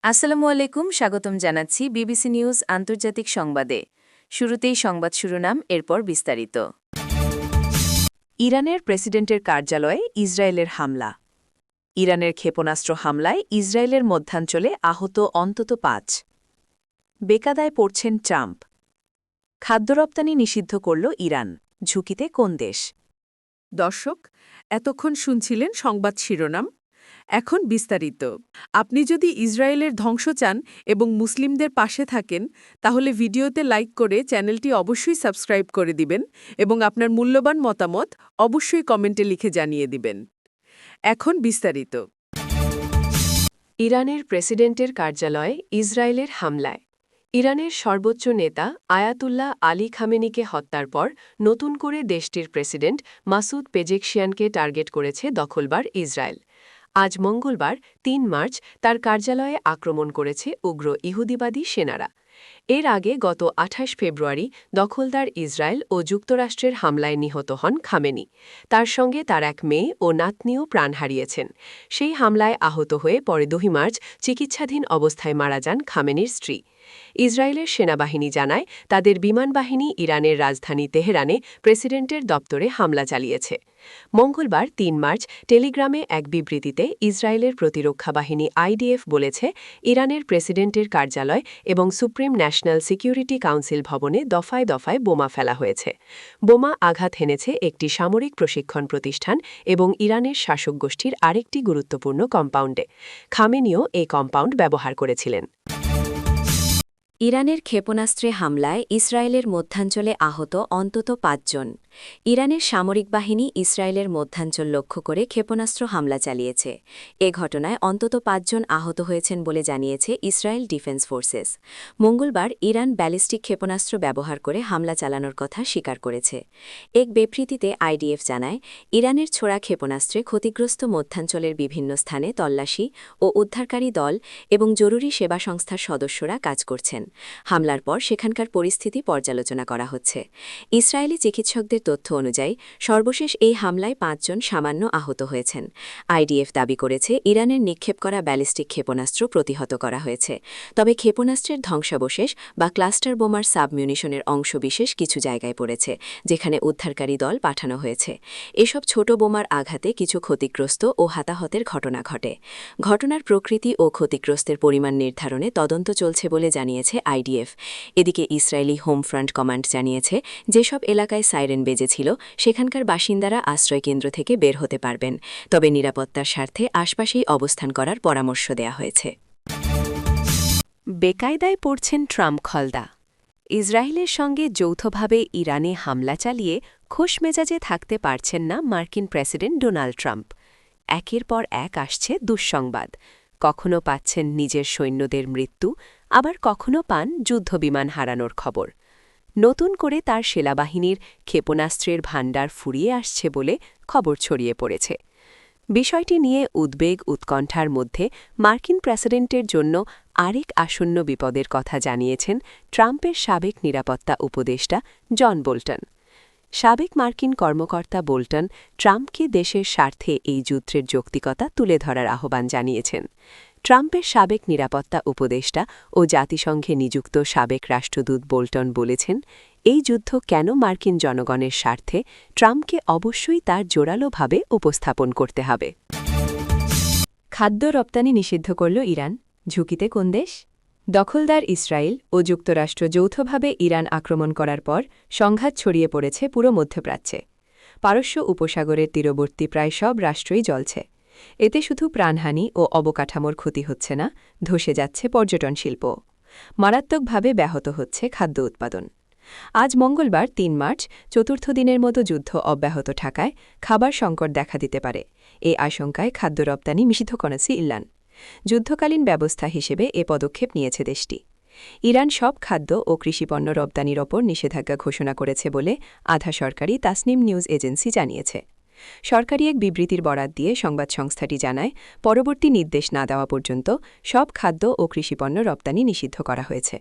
আসসালামু আলাইকুম, স্বাগতম জানাচ্ছি বিবিসি নিউজ আন্তর্জাতিক সংবাদে। শুরুতেই সংবাদ শিরোনাম, এরপর বিস্তারিত। ইরানের প্রেসিডেন্টের কার্যালয়ে ইসরায়েলের হামলা। ইরানের ক্ষেপণাস্ত্র হামলায় ইসরায়েলের মধ্যাঞ্চলে আহত অন্তত ৫। বেকায়দায় পড়ছেন ট্রাম্প। খাদ্য রপ্তানি নিষিদ্ধ করল ইরান, ঝুঁকিতে কোন দেশ? দর্শক, এতক্ষণ শুনছিলেন সংবাদ শিরোনাম। এখন বিস্তারিত। আপনি যদি ইসরায়েলের ধ্বংস চান এবং মুসলিমদের পাশে থাকেন, তাহলে ভিডিওতে লাইক করে চ্যানেলটি অবশ্যই সাবস্ক্রাইব করে দিবেন এবং আপনার মূল্যবান মতামত অবশ্যই কমেন্টে লিখে জানিয়ে দিবেন। এখন বিস্তারিত। ইরানের প্রেসিডেন্টের কার্যালয়ে ইসরায়েলের হামলায় ইরানের সর্বোচ্চ নেতা আয়াতুল্লাহ আলী খামেনিকে হত্যার পর নতুন করে দেশটির প্রেসিডেন্ট মাসুদ পেজেকশিয়ানকে টার্গেট করেছে দখলদার ইসরায়েল। আজ মঙ্গলবার ৩ মার্চ তার কার্যালয়ে আক্রমণ করেছে উগ্র ইহুদিবাদী সেনারা। এর আগে গত ২৮ ফেব্রুয়ারি দখলদার ইসরায়েল ও যুক্তরাষ্ট্রের হামলায় নিহত হন খামেনি। তার সঙ্গে তার এক মেয়ে ও নাতনিও প্রাণ হারিয়েছেন। সেই হামলায় আহত হয়ে পরে ২ মার্চ চিকিৎসাধীন অবস্থায় মারা যান খামেনির স্ত্রী। ইসরায়েলের সেনাবাহিনী জানায় তাদের বিমানবাহিনী ইরানের রাজধানী তেহরানে প্রেসিডেন্টের দপ্তরে হামলা চালিয়েছে। মঙ্গলবার ৩ মার্চ টেলিগ্রামে এক বিবৃতিতে ইসরায়েলের প্রতিরক্ষা বাহিনী আইডিএফ বলেছে, ইরানের প্রেসিডেন্টের কার্যালয় এবং সুপ্রিম ন্যাশনাল সিকিউরিটি কাউন্সিল ভবনে দফায় দফায় বোমা ফেলা হয়েছে। বোমা আঘাত হেনেছে একটি সামরিক প্রশিক্ষণ প্রতিষ্ঠান এবং ইরানের শাসক গোষ্ঠীর আরেকটি গুরুত্বপূর্ণ কম্পাউন্ডে। খামেনিও এই কম্পাউন্ড ব্যবহার করেছিলেন। ইরানের ক্ষেপণাস্ত্রে হামলায় ইসরায়েলের মধ্যাঞ্চলে আহত অন্তত ৫ জন। ইরানের সামরিক বাহিনী ইসরায়েলের মধ্যাঞ্চল লক্ষ্য করে ক্ষেপণাস্ত্র হামলা চালিয়েছে। এ ঘটনায় অন্তত ৫ জন আহত হয়েছেন বলে জানিয়েছে ইসরায়েল ডিফেন্স ফোর্সেস। মঙ্গলবার ইরান ব্যালিস্টিক ক্ষেপণাস্ত্র ব্যবহার করে হামলা চালানোর কথা স্বীকার করেছে। এক বিবৃতিতে আইডিএফ জানায়, ইরানের ছোড়া ক্ষেপণাস্ত্রে ক্ষতিগ্রস্ত মধ্যাঞ্চলের বিভিন্ন স্থানে তল্লাশি ও উদ্ধারকারী দল এবং জরুরি সেবা সংস্থার সদস্যরা কাজ করছেন। হামলার পর সেখানকার পরিস্থিতি পর্যালোচনা করা হচ্ছে। ইসরায়েলি চিকিৎসকদের তথ্য অনুযায়ী সর্বশেষ এই হামলায় ৫ জন সামান্য আহত হয়েছেন। আইডিএফ দাবি করেছে, ইরানের নিক্ষেপ করা ব্যালিস্টিক ক্ষেপণাস্ত্র প্রতিহত করা হয়েছে। তবে ক্ষেপণাস্ত্রের ধ্বংসাবশেষ বা ক্লাস্টার বোমার সাবমিউনিশনের অংশবিশেষ কিছু জায়গায় পড়েছে, যেখানে উদ্ধারকারী দল পাঠানো হয়েছে। এসব ছোট বোমার আঘাতে কিছু ক্ষতিগ্রস্ত ও হতাহতের ঘটনা ঘটে। ঘটনার প্রকৃতি ও ক্ষতিগ্রস্তের পরিমাণ নির্ধারণে তদন্ত চলছে বলে জানিয়েছে আইডিএফ। এদিকে ইসরায়েলি হোম ফ্রন্ট কমান্ড জানিয়েছে, যেসব এলাকায় সাইরেন বেজেছিল সেখানকার বাসিন্দারা আশ্রয়কেন্দ্র থেকে বের হতে পারবেন, তবে নিরাপত্তার স্বার্থে আশপাশেই অবস্থান করার পরামর্শ দেওয়া হয়েছে। বেকায়দায় পড়ছেন ট্রাম্প খলদা। ইসরায়েলের সঙ্গে যৌথভাবে ইরানে হামলা চালিয়ে খোশ মেজাজে থাকতে পারছেন না মার্কিন প্রেসিডেন্ট ডোনাল্ড ট্রাম্প। একের পর এক আসছে দুঃসংবাদ। কখনো পাচ্ছেন নিজের সৈন্যদের মৃত্যু, আবার কখনো পান যুদ্ধবিমান হারানোর খবর। নতুন করে তার সেনাবাহিনীর ক্ষেপণাস্ত্রের ভাণ্ডার ফুরিয়ে আসছে বলে খবর ছড়িয়ে পড়েছে। বিষয়টি নিয়ে উদ্বেগ উৎকণ্ঠার মধ্যে মার্কিন প্রেসিডেন্টের জন্য আরেক আসন্ন বিপদের কথা জানিয়েছেন ট্রাম্পের সাবেক নিরাপত্তা উপদেষ্টা জন বোল্টন। সাবেক মার্কিন কর্মকর্তা বোল্টন ট্রাম্পকে দেশের স্বার্থে এই যুদ্ধের যৌক্তিকতা তুলে ধরার আহ্বান জানিয়েছেন। ট্রাম্পের সাবেক নিরাপত্তা উপদেষ্টা ও জাতিসংঘে নিযুক্ত সাবেক রাষ্ট্রদূত বোল্টন বলেছেন, এই যুদ্ধ কেন মার্কিন জনগণের স্বার্থে, ট্রাম্পকে অবশ্যই তার জোরালোভাবে উপস্থাপন করতে হবে। খাদ্য রপ্তানি নিষিদ্ধ করল ইরান, ঝুঁকিতে কোন দেশ? দখলদার ইসরায়েল ও যুক্তরাষ্ট্র যৌথভাবে ইরান আক্রমণ করার পর সংঘাত ছড়িয়ে পড়েছে পুরো মধ্যপ্রাচ্যে। পারস্য উপসাগরের তীরবর্তী প্রায় সব রাষ্ট্রই জ্বলছে। এতে শুধু প্রাণহানি ও অবকাঠামোর ক্ষতি হচ্ছে না, ধসে যাচ্ছে পর্যটন শিল্প। মারাত্মকভাবে ব্যাহত হচ্ছে খাদ্য উৎপাদন। আজ মঙ্গলবার ৩ মার্চ চতুর্থ দিনের মতো যুদ্ধ অব্যাহত থাকায় খাবার সংকট দেখা দিতে পারে। এই আশঙ্কায় খাদ্য রপ্তানি নিষিদ্ধ করেছে ইরান। যুদ্ধকালীন ব্যবস্থা হিসেবে এ পদক্ষেপ নিয়েছে দেশটি। ইরান সব খাদ্য ও কৃষিপণ্য রপ্তানির ওপর নিষেধাজ্ঞা ঘোষণা করেছে বলে আধা সরকারি তাসনিম নিউজ এজেন্সি জানিয়েছে। সরকারি এক বিবৃতির বরাত দিয়ে সংবাদ সংস্থাটি জানায়, পরবর্তী নির্দেশ না দেওয়া পর্যন্ত সব খাদ্য ও কৃষিপণ্য রপ্তানি নিষিদ্ধ করা হয়েছে।